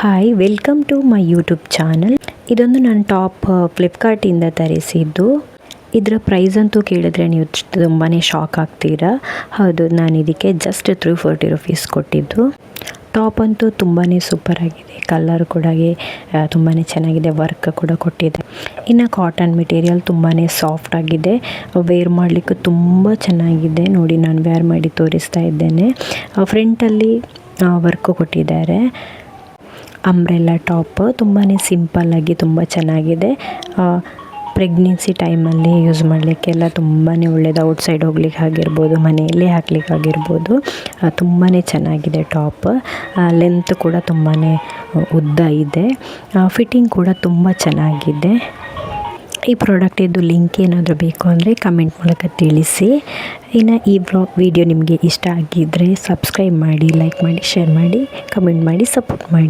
Hi, welcome to my YouTube channel. ಇದೊಂದು ನಾನು top ಫ್ಲಿಪ್ಕಾರ್ಟಿಂದ ತರಿಸಿದ್ದು. ಇದರ ಪ್ರೈಸ್ ಅಂತೂ ಕೇಳಿದ್ರೆ ನೀವು ತುಂಬಾ ಶಾಕ್ ಆಗ್ತೀರಾ. ಹೌದು, ನಾನು ಇದಕ್ಕೆ ಜಸ್ಟ್ 340 ರುಪೀಸ್ ಕೊಟ್ಟಿದ್ದು. ಟಾಪ್ ಅಂತೂ ತುಂಬಾ ಸೂಪರ್ ಆಗಿದೆ. ಕಲರ್ ಕೂಡ ತುಂಬಾ ಚೆನ್ನಾಗಿದೆ. ವರ್ಕ್ ಕೂಡ ಕೊಟ್ಟಿದೆ. ಇನ್ನು ಕಾಟನ್ ಮೆಟೀರಿಯಲ್ ತುಂಬಾ ಸಾಫ್ಟ್ ಆಗಿದೆ. ವೇರ್ ಮಾಡಲಿಕ್ಕೆ ತುಂಬ ಚೆನ್ನಾಗಿದೆ. ನೋಡಿ, ನಾನು ವೇರ್ ಮಾಡಿ ತೋರಿಸ್ತಾ ಇದ್ದೇನೆ. ಫ್ರಂಟಲ್ಲಿ ವರ್ಕ್ ಕೊಟ್ಟಿದ್ದಾರೆ. ಅಂಬ್ರೆಲ್ಲಾ ಟಾಪ್ ತುಂಬಾ ಸಿಂಪಲ್ಲಾಗಿ ತುಂಬ ಚೆನ್ನಾಗಿದೆ. ಪ್ರೆಗ್ನೆನ್ಸಿ ಟೈಮಲ್ಲಿ ಯೂಸ್ ಮಾಡಲಿಕ್ಕೆಲ್ಲ ತುಂಬಾ ಒಳ್ಳೆಯದು. ಔಟ್ಸೈಡ್ ಹೋಗ್ಲಿಕ್ಕೆ ಆಗಿರ್ಬೋದು, ಮನೆಯಲ್ಲೇ ಹಾಕ್ಲಿಕ್ಕಾಗಿರ್ಬೋದು. ತುಂಬಾ ಚೆನ್ನಾಗಿದೆ ಟಾಪ್. ಲೆಂತ್ ಕೂಡ ತುಂಬಾ ಉದ್ದ ಇದೆ. ಫಿಟ್ಟಿಂಗ್ ಕೂಡ ತುಂಬ ಚೆನ್ನಾಗಿದೆ. ಈ ಪ್ರಾಡಕ್ಟಿದ್ದು ಲಿಂಕ್ ಏನಾದರೂ ಬೇಕು ಅಂದರೆ ಕಮೆಂಟ್ ಮೂಲಕ ತಿಳಿಸಿ. ಇನ್ನು ಈ ವಿಡಿಯೋ ನಿಮಗೆ ಇಷ್ಟ ಆಗಿದ್ದರೆ ಸಬ್ಸ್ಕ್ರೈಬ್ ಮಾಡಿ, ಲೈಕ್ ಮಾಡಿ, ಶೇರ್ ಮಾಡಿ, ಕಮೆಂಟ್ ಮಾಡಿ, ಸಪೋರ್ಟ್ ಮಾಡಿ.